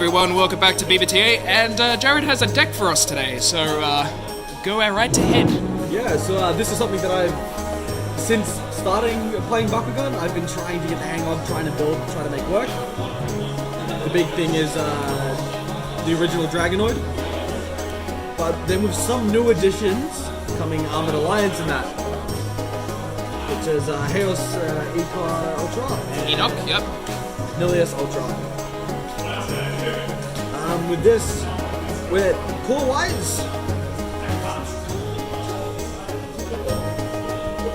everyone, welcome back to B.B.T.A, and Jarad has a deck for us today, so go right ahead. Yeah, so this is something that I've, since starting playing Bakugan, I've been trying to get the hang of, trying to build, trying to make work. The big thing is the original Dragonoid, but then with some new additions coming Armored Alliance in that, which is Chaos Econ Ultra. Enoch, yep. Nilius Ultra. With this, with core-wise,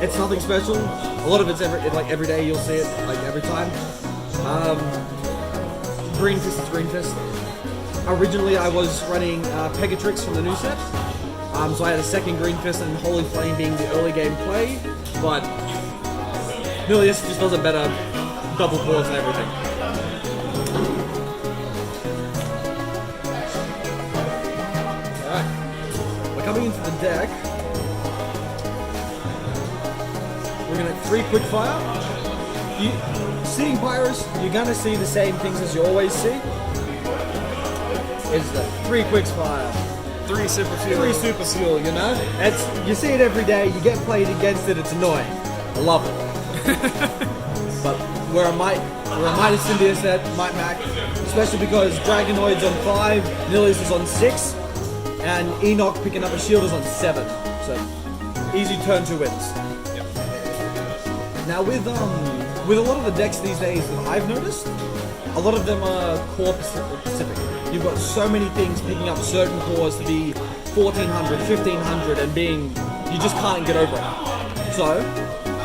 it's nothing special. A lot of it's every day you'll see it, like every time. Green Fist is Green Fist. Originally I was running Pegatrix from the new set. So I had a second Green Fist and Holy Flame being the early game play, but Nilius just does a better double pause and everything. Coming into the deck, we're gonna 3 quick fire. Seeing Pyrus, you're gonna see the same things as you always see. It's the 3 quick fire. 3 super fuel. 3 super fuel, you know? You see it every day, you get played against it, it's annoying. I love it. But we're a Mighty Cynthia set, Might Mac, especially because Dragonoid's on 5, Nilius is on 6. And Enoch picking up a shield is on 7, so easy turn 2 wins. Yep. Now with a lot of the decks these days that I've noticed, a lot of them are core specific. You've got so many things picking up certain cores to be 1400, 1500, and you just can't get over it. So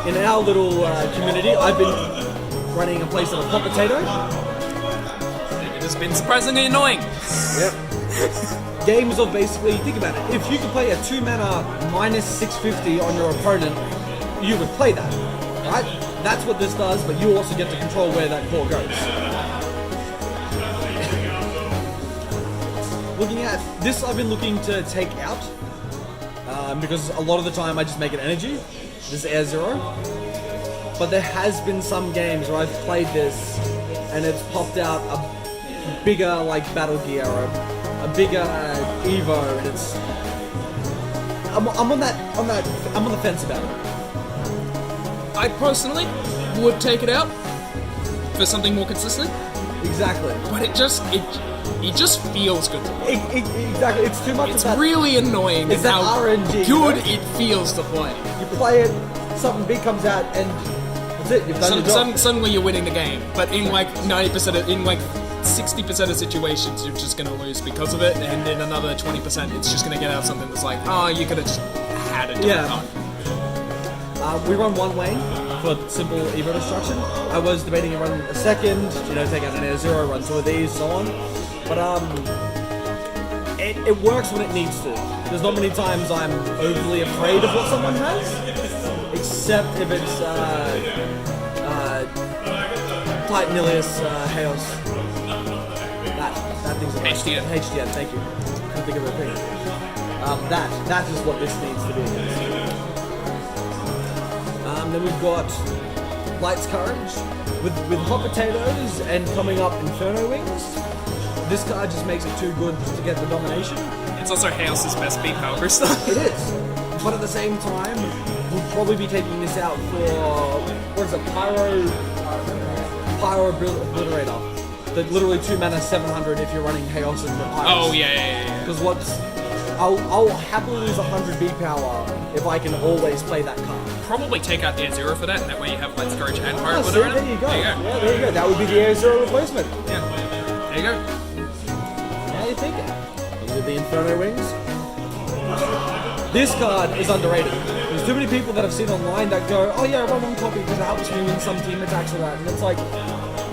in our little community, I've been running a playset of Hot Potato. It has been surprisingly annoying. Yep. Games of basically, think about it, if you could play a 2-mana minus 650 on your opponent, you would play that, right? That's what this does, but you also get to control where that core goes. Looking at this, I've been looking to take out, because a lot of the time I just make it energy, this Air Zero. But there has been some games where I've played this, and it's popped out a bigger, like, Battle Gear, or a bigger Evo, and it's I'm on the fence about it. I personally would take it out for something more consistent. Exactly. But it just feels good to play. Exactly. It's too much. It's really annoying. It's that how RNG. Good it feels to play. You play it, something big comes out, and that's it. You've done your job. Suddenly you're winning the game, but in like 90%, in like 60% of situations, you're just going to lose because of it, and in another 20%, it's just going to get out something that's like, oh, you could have just had a different time. We run one lane for simple Evo destruction. I was debating to run a second, take out an Air Zero, run 2 of these, so on. But it works when it needs to. There's not many times I'm overly afraid of what someone has, except if it's Titan Nilius, Chaos. That thing's HDN. HDN, thank you. Couldn't think of a thing. That is what this needs to be against. Then we've got Light's Courage with Hot Potatoes and coming up Inferno Wings. This card just makes it too good to get the domination. It's also Chaos's best B.B.T.A crystal. It is, but at the same time, we'll probably be taking this out for what is it, Pyro Obliterator. The literally 2-mana 700 if you're running Chaos and Pyrus. Oh yeah. Because I'll happily lose 100 B power if I can always play that card. Probably take out Air Zero for that, and that way you have Light's Courage and Pyro There you go. Yeah, there you go. That would be the Air Zero replacement. Yeah. There you go. Now you're thinking. With the Inferno Wings. This card is underrated. There's too many people that I've seen online that go, oh yeah, I run 1 copy because it helps me win some team attacks or that, and it's like,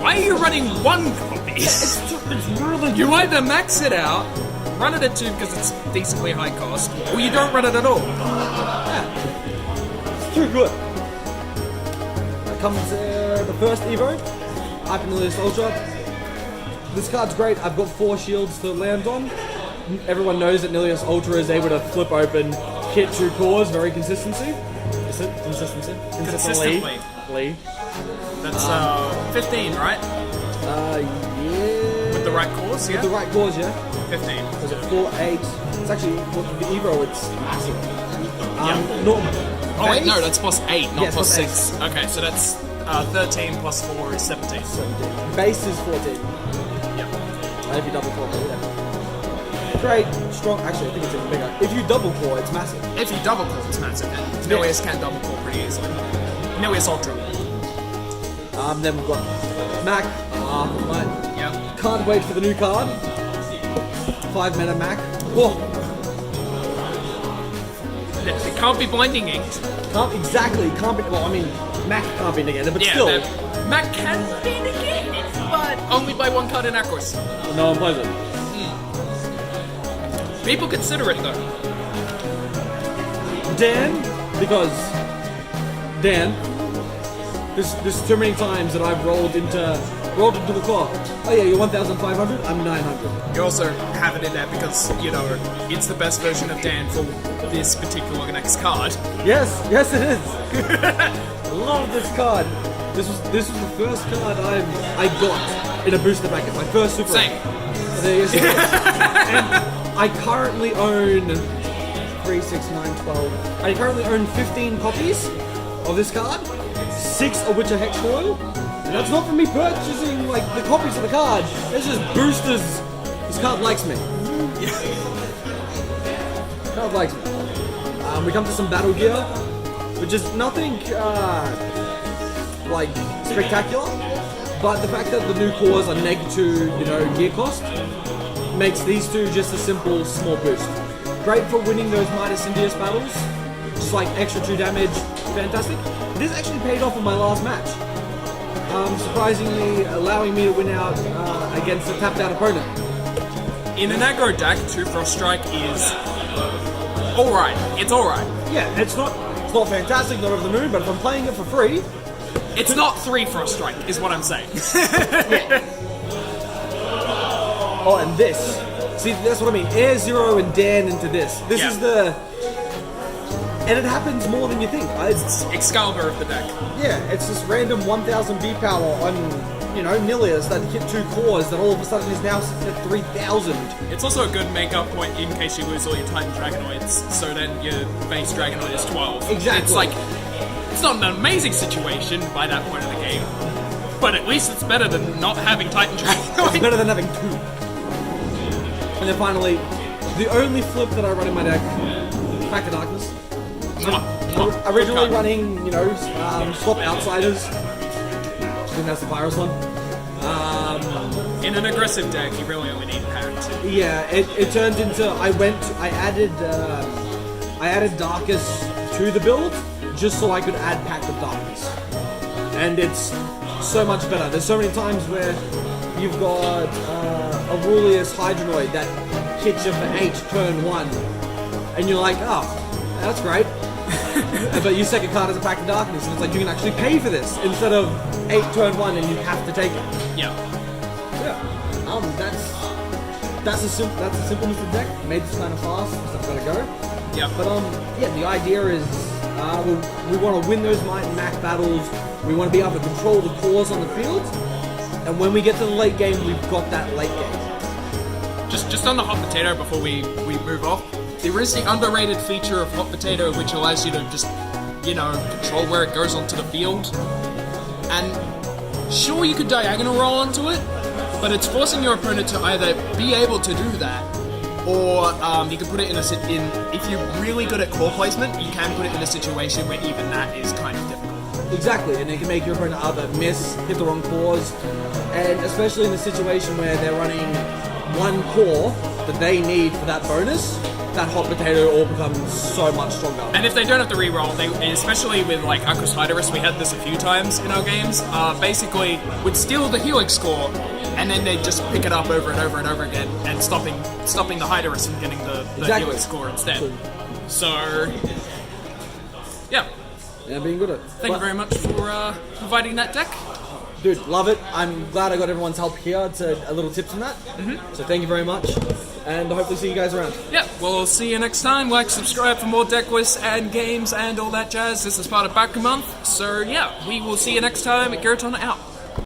why are you running 1 copy? It's really You either max it out, run it at 2 because it's decently high cost, or you don't run it at all. Yeah. It's too good. Comes the first Evo, Nilius Ultra. This card's great. I've got 4 shields to land on. Everyone knows that Nilius Ultra is able to flip open, hit 2 cores, very consistently. That's 15, right? Yeah. With the right cause, yeah? With the right cause, yeah. 15. Was it 4, 8? It's actually, with the Evo, it's massive. Not Oh wait, base? no, that's plus 8, not Yes, plus plus 6. Okay, so that's 13 plus 4 is 17. 17. Base is 14. Yep. If you double core, yeah. Great, strong. Actually, I think it's even bigger. If you double core, it's massive. If you double core, it's massive. And Nilius can double core pretty easily. Nilius Ultra. Then we've got Mac. Right. Yeah. Can't wait for the new card. 5 mana Mac. Oh, It can't be blinding inked. can't be. Well, I mean, Mac can't be negated, but Yeah, still. Mac can be negated, but only by 1 card in Aquas. No one plays it. People consider it though. Dan, because Dan, there's too many times that I've rolled into the core. Oh yeah, you're 1,500. I'm 900. You also have it in there because, you know, it's the best version of Dan for this particular next card. Yes, it is. I love this card. This was the first card I got in a booster packet. My first super. Same. There you go. And I currently own 3, 6, 9, 12. I currently own 15 copies of this card, 6 of which are hex foil. And that's not for me purchasing like the copies of the card. It's just boosters. This card likes me. Card likes me. We come to some battle gear, which is nothing like spectacular, but the fact that the new cores are -2, gear cost makes these two just a simple small boost. Great for winning those Midas Indius battles, just like extra 2 damage, fantastic. This actually paid off in my last match. Surprisingly allowing me to win out against a tapped out opponent. In an aggro deck, 2 Frost Strike is alright. It's alright. Yeah, it's not fantastic, not over the moon, but if I'm playing it for free, It's not 3 Frost Strike, is what I'm saying. oh, and this. See, that's what I mean. Air Zero and Dan into this. This is the... And it happens more than you think. It's Excalibur of the deck. Yeah, it's this random 1000 B power on, Nilius that hit 2 cores that all of a sudden is now sitting at 3000. It's also a good make-up point in case you lose all your Titan Dragonoids, so then your base Dragonoid is 12. Exactly. It's like, it's not an amazing situation by that point of the game, but at least it's better than not having Titan It's Dragonoid. better than having 2. And then finally, the only flip that I run in my deck, Back to Darkness. Originally running, swap outsiders. I think that's the virus one. In an aggressive deck, you really only need Pact. Yeah, it turned into I added Darkest to the build just so I could add Pact of Darkness, and it's so much better. There's so many times where you've got Aurelius Hydronoid that hits you for 8 turn 1, and you're like, oh, that's great. But your second card is a Pact of Darkness, and it's like you can actually pay for this instead of 8 turn 1 and you have to take it. Yeah. That's a simple Mr. deck. Made this kind of fast, so I've got to go. Yeah. But the idea is we want to win those Might and Mac battles. We want to be able to control the cores on the field, and when we get to the late game, we've got that late game. Just on the hot potato before we move off, there is the underrated feature of hot potato which allows you to just, control where it goes onto the field. And sure, you could diagonal roll onto it, but it's forcing your opponent to either be able to do that, or you can put it if you're really good at core placement, you can put it in a situation where even that is kind of difficult. Exactly, and it can make your opponent either miss, hit the wrong cores, and especially in the situation where they're running 1 core that they need for that bonus, that hot potato all becomes so much stronger. And if they don't have to reroll, especially with like Aquos Hydorus, we had this a few times in our games, basically would steal the Helix score, and then they'd just pick it up over and over and over again, and stopping the Hydorus from getting the Exactly. Helix score instead. So, yeah. Yeah, being good at it. Thank you very much for providing that deck. Dude, love it. I'm glad I got everyone's help here to a little tips on that. So thank you very much, and hopefully see you guys around. Yeah, we'll see you next time. Like, subscribe for more deck lists and games and all that jazz. This is part of Baku-Month. So yeah, we will see you next time. Giraton out.